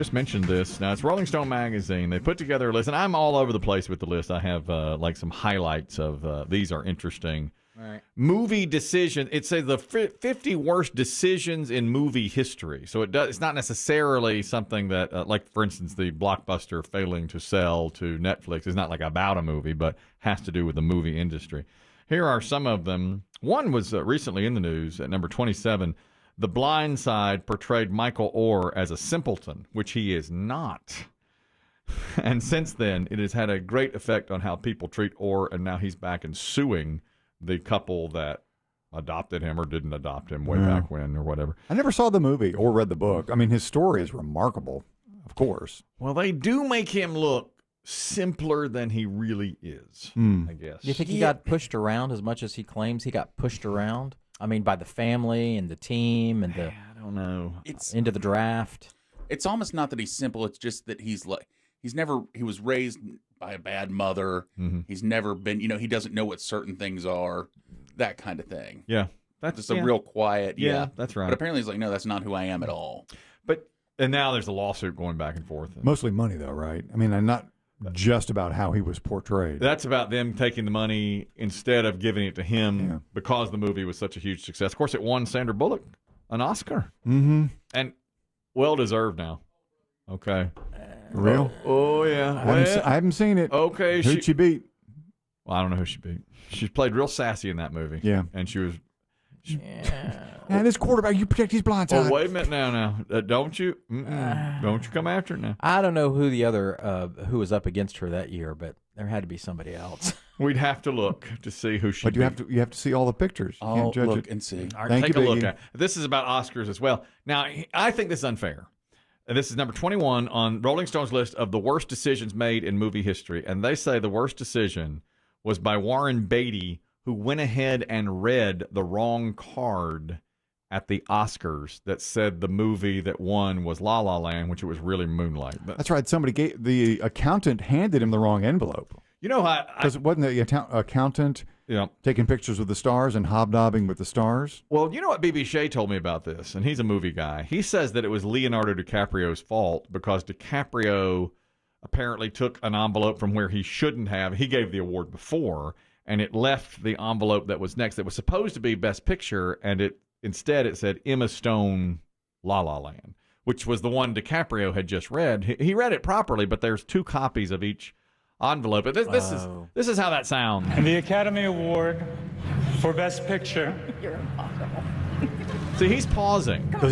Just mentioned this. Now, it's Rolling Stone magazine. They put together a list, and I'm all over the place with the list. I have like some highlights of these are interesting. Right. Movie decision. It says the 50 worst decisions in movie history. So it's not necessarily something that, like, for instance, the Blockbuster failing to sell to Netflix is not like about a movie, but has to do with the movie industry. Here are some of them. One was recently in the news at number 27. The Blind Side portrayed Michael Oher as a simpleton, which he is not. And since then, it has had a great effect on how people treat Oher, and now he's back and suing the couple that adopted him or didn't adopt him way back when or whatever. I never saw the movie or read the book. I mean, his story is remarkable, of course. Well, they do make him look simpler than he really is, I guess. Do you think he got pushed around as much as he claims he got pushed around? I mean, by the family and the team and the I don't know. It's into the draft. It's almost not that he's simple. It's just that he was raised by a bad mother. Mm-hmm. He's never been, he doesn't know what certain things are, that kind of thing. Yeah. That's just a real quiet. Yeah, that's right. But apparently he's like, no, that's not who I am at all. And now there's a lawsuit going back and forth. Mostly money, though, right? I mean, I'm not just about how he was portrayed. That's about them taking the money instead of giving it to him because the movie was such a huge success. Of course, it won Sandra Bullock an Oscar. Mm-hmm. And well-deserved now. Okay. Real? Oh, yeah. I haven't seen it. Okay. Who'd she beat? Well, I don't know who she beat. She played real sassy in that movie. Yeah. And she was... And this quarterback, you protect his blind side. Oh, wait a minute now. Don't you? Don't you come after it now. I don't know who the other who was up against her that year, but there had to be somebody else. We'd have to look to see who she But beat. you have to see all the pictures. You can't judge look it. and see. All right, Thank take you, a look Biggie. at it. This is about Oscars as well. Now, I think this is unfair. And this is number 21 on Rolling Stone's list of the worst decisions made in movie history. And they say the worst decision was by Warren Beatty, who went ahead and read the wrong card at the Oscars that said the movie that won was La La Land, which it was really Moonlight. But, That's right. The accountant handed him the wrong envelope. you know how... Because it wasn't the accountant taking pictures with the stars and hobnobbing with the stars? Well, you know what B.B. Shea told me about this, and he's a movie guy. He says that it was Leonardo DiCaprio's fault because DiCaprio apparently took an envelope from where he shouldn't have. He gave the award before, and it left the envelope that was next that was supposed to be Best Picture, and instead it said Emma Stone, La La Land, which was the one DiCaprio had just read. He read it properly, but there's two copies of each envelope. But this is how that sounds. And the Academy Award for Best Picture. You're impossible. See, he's pausing. Because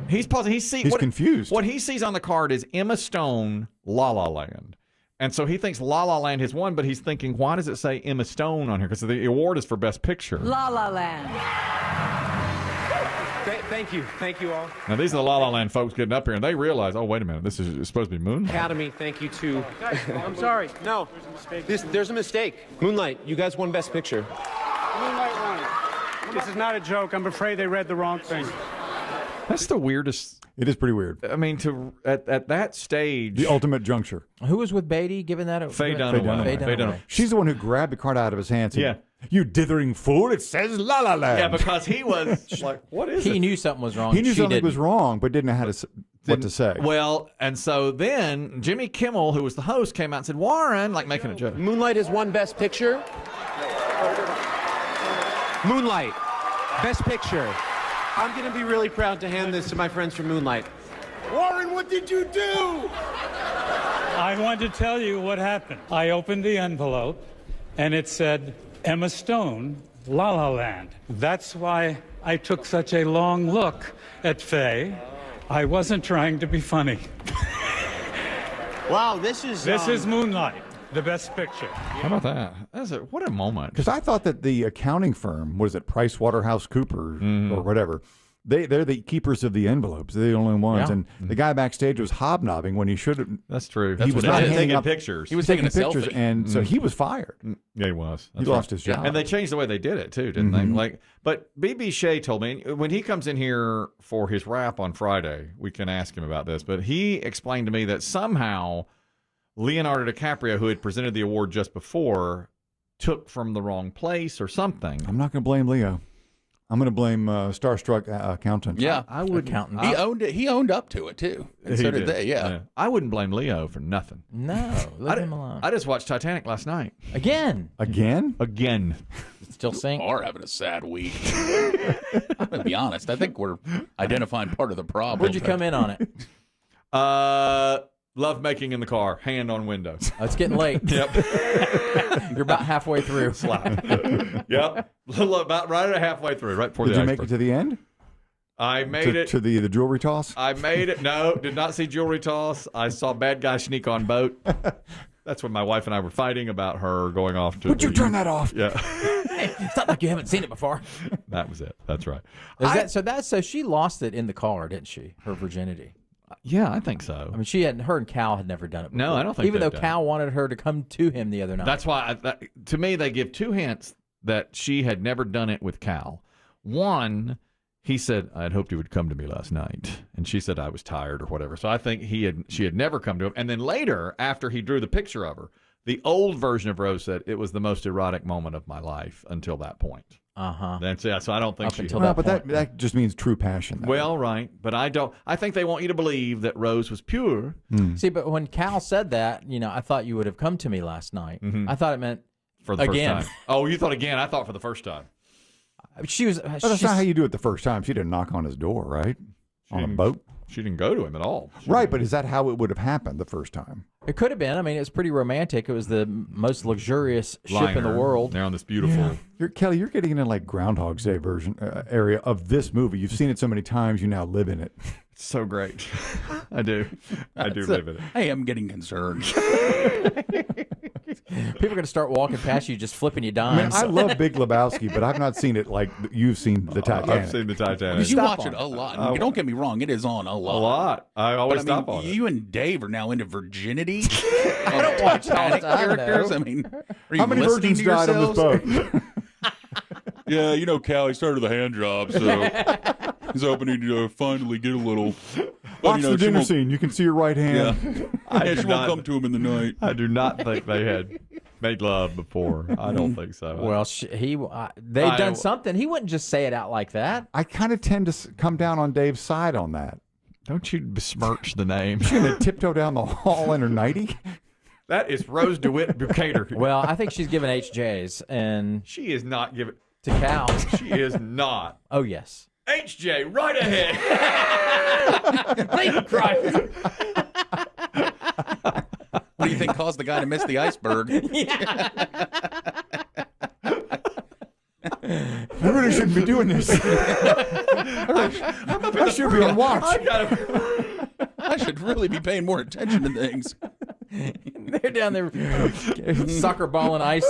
He's pausing. He's confused. What he sees on the card is Emma Stone, La La Land. And so he thinks La La Land has won, but he's thinking, why does it say Emma Stone on here? Because the award is for Best Picture. La La Land. Thank you. Thank you all. Now, these are the La La Land folks getting up here, and they realize, oh, wait a minute, this is supposed to be Moonlight. Academy, thank you to... I'm sorry. No. There's a mistake. Moonlight, you guys won Best Picture. Moonlight won. This is not a joke. I'm afraid they read the wrong thing. That's the weirdest. It is pretty weird. I mean, at that stage. The ultimate juncture. Who was with Beatty giving that? Faye Dunaway. Faye Dunaway. She's the one who grabbed the card out of his hands. Yeah. You dithering fool, it says La La Land. Yeah, because he was like, what is it? He knew something was wrong. He knew She something didn't. was wrong, but didn't know how to what to say. Well, and so then Jimmy Kimmel, who was the host, came out and said, Warren, like making a joke. Moonlight has won Best Picture. Moonlight, Best Picture. I'm going to be really proud to hand this to my friends from Moonlight. Warren, what did you do? I want to tell you what happened. I opened the envelope, and it said, Emma Stone, La La Land. That's why I took such a long look at Faye. I wasn't trying to be funny. Wow, this is Moonlight, the Best Picture. How about that? What a moment. Because I thought that the accounting firm, what is it, PricewaterhouseCoopers or whatever, they're the keepers of the envelopes. They're the only ones. Yeah. And the guy backstage was hobnobbing when he should have. That's true. He was not handing taking up pictures. He was taking taking a pictures, selfie. and so he was fired. Yeah, he was. He That's lost right. his job. And they changed the way they did it too, didn't they? But B.B. Shea told me when he comes in here for his rap on Friday, we can ask him about this. But he explained to me that somehow Leonardo DiCaprio, who had presented the award just before, took from the wrong place or something. I'm not going to blame Leo. I'm going to blame Starstruck Accountant. Yeah. I would accountant. He owned it. He owned up to it, too. And so did they, yeah. I wouldn't blame Leo for nothing. No, leave him alone. I just watched Titanic last night. Again. Again? Still sink. Are having a sad week. I'm going to be honest. I think we're identifying part of the problem. Where'd you come in on it? Love making in the car, hand on window. Oh, it's getting late. Yep. You're about halfway through. Slap. Yep. About right at halfway through, right before Did the you make it to the end? I made it to the jewelry toss. I made it. No, did not see jewelry toss. I saw bad guy sneak on boat. That's when my wife and I were fighting about her going off to. Would you turn that off? Yeah. It's not like you haven't seen it before. That was it. That's right. So she lost it in the car, didn't she? Her virginity. Yeah, I think so. I mean, her and Cal had never done it before. No, I don't think even though they've done Cal wanted her to come to him the other night. That's why, to me, they give 2 hints that she had never done it with Cal. One, he said, I had hoped he would come to me last night. And she said I was tired or whatever. So I think she had never come to him. And then later, after he drew the picture of her, the old version of Rose said it was the most erotic moment of my life until that point. That's it. So I don't think Up she. until Well, that but point. that just means true passion. though. Well, right, but I don't. I think they want you to believe that Rose was pure. See, but when Cal said that, I thought you would have come to me last night. I thought it meant For the again. first time. Oh, you thought again? I thought for the first time. She was. But that's not how you do it the first time. She didn't knock on his door, right? On a boat. She didn't go to him at all. Right, but is that how it would have happened the first time? It could have been. I mean, it was pretty romantic. It was the most luxurious ship in the world. They're on this beautiful. Kelly, you're getting into like Groundhog's Day version area of this movie. You've seen it so many times, you now live in it. It's so great. I do. I do live in it. Hey, I'm getting concerned. People are going to start walking past you, just flipping you I mean, dimes. I love Big Lebowski, but I've not seen it like you've seen the Titanic. I've seen the Titanic. Because you Stop watch on it a lot. Don't get me wrong, it is on a lot. A lot. I But always I stop mean, on it. you and Dave are now into virginity. I don't watch it all the Titanic time, characters. though. I mean, are you How many listening virgins to died on this yourselves? boat? Yeah, Cal, he started the hand job, so he's hoping to finally get a little. Watch the dinner scene. You can see your right hand. Yeah, she won't come to him in the night. I do not think they had made love before. I don't think so. Well, they'd done something. He wouldn't just say it out like that. I kind of tend to come down on Dave's side on that. Don't you besmirch the name. She's going to tiptoe down the hall in her nightie? That is Rose DeWitt Bucator. Well, I think she's giving HJs and She is not giving. to Cal. She is not. Oh, yes. HJ, right ahead. Thank Christ. What do you think caused the guy to miss the iceberg? I really shouldn't be doing this. I should be on watch. I should really be paying more attention to things. They're down there soccer ball and ice.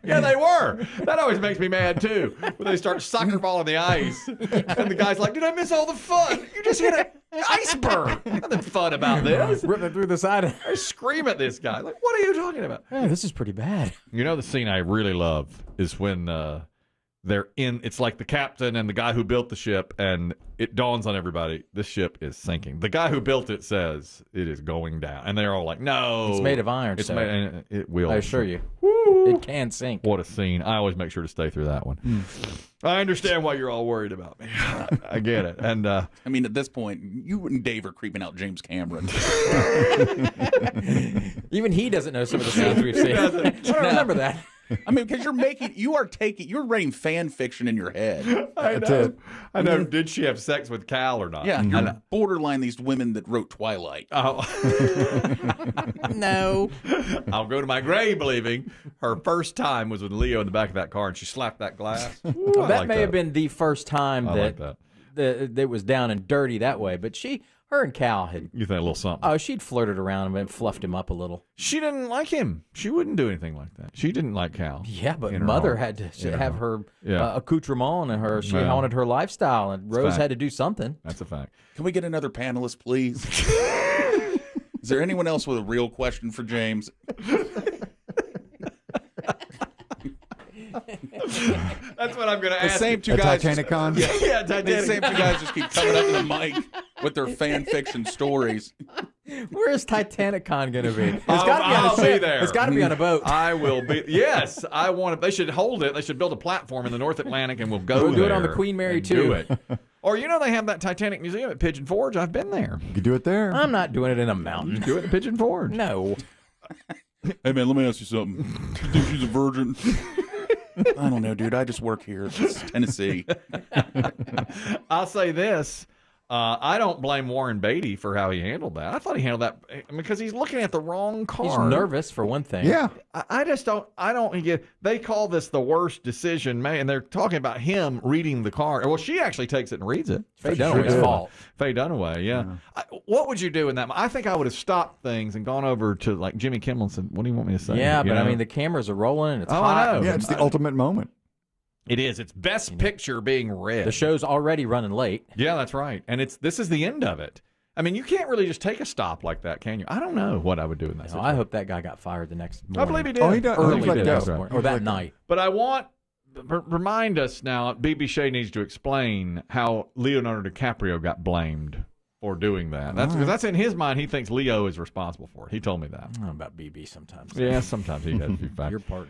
Yeah, they were. That always makes me mad, too. When they start soccer ball on the ice. And the guy's like, did I miss all the fun? You just hit an iceberg. Nothing fun about this. Ripping through the side. I scream at this guy. Like, what are you talking about? Hey, this is pretty bad. You know, the scene I really love is when they're it's like the captain and the guy who built the ship, and it dawns on everybody, this ship is sinking. The guy who built it says it is going down. And they're all like, no. It's made of iron, It's so made, and it will. I assure you. It can sink. What a scene. I always make sure to stay through that one. I understand why you're all worried about me. I get it. And I mean, at this point, you and Dave are creeping out James Cameron. Even he doesn't know some of the scenes we've seen. I don't remember that. I mean, because you're writing fan fiction in your head. That's it. I know. Did she have sex with Cal or not? Yeah, you're borderline these women that wrote Twilight. Oh. No. I'll go to my grave believing her first time was with Leo in the back of that car and she slapped that glass. Ooh, I That like may have been the first time I like that that. it was down and dirty that way, but her and Cal had. You think a little something? She'd flirted around him and fluffed him up a little. She didn't like him. She wouldn't do anything like that. She didn't like Cal. Yeah, but in her Mother heart. had to have her Yeah. accoutrement and her. She Yeah. wanted her lifestyle, and Rose fact. had to do something. That's a fact. Can we get another panelist, please? Is there anyone else with a real question for James? That's what I'm going to The ask. same two A guys. Titanicon? Yeah, The Titanic. same two guys just keep coming up to the mic with their fan fiction stories. Where's Titanic Con going to be? It's I'll- got to be on I'll a be ship. there. It's got to be on a boat. I will be. Yes, I want it. They should hold it. They should build a platform in the North Atlantic, and we'll go We'll do it on there the Queen Mary, and too. Do it. Or they have that Titanic museum at Pigeon Forge. I've been there. You could do it there. I'm not doing it in a mountain. Do it at Pigeon Forge. No. Hey, man, let me ask you something. You think she's a virgin? I don't know, dude. I just work here. It's Tennessee. I'll say this. I don't blame Warren Beatty for how he handled that. I thought he handled that because he's looking at the wrong car. He's nervous, for one thing. Yeah. I just don't. I don't get. They call this the worst decision made, and they're talking about him reading the car. Well, she actually takes it and reads it. Faye Dunaway's fault. Faye Dunaway, yeah. What would you do in that? I think I would have stopped things and gone over to like Jimmy Kimmel and said, "What do you want me to say?" Yeah, You but know? I mean, the cameras are rolling and it's Oh, hot. I know. Yeah, it's the ultimate moment. It is. It's best picture being read. The show's already running late. Yeah, that's right. And this is the end of it. I mean, you can't really just take a stop like that, can you? I don't know what I would do in that situation. I hope that guy got fired the next morning. I believe he did. Oh, he does. Early He's let the go. next morning, or that night. But I want remind us now. BB Shea needs to explain how Leonardo DiCaprio got blamed for doing that. That's because that's in his mind. He thinks Leo is responsible for it. He told me that. I don't know about BB sometimes. Yeah, sometimes he has a few facts. Your part.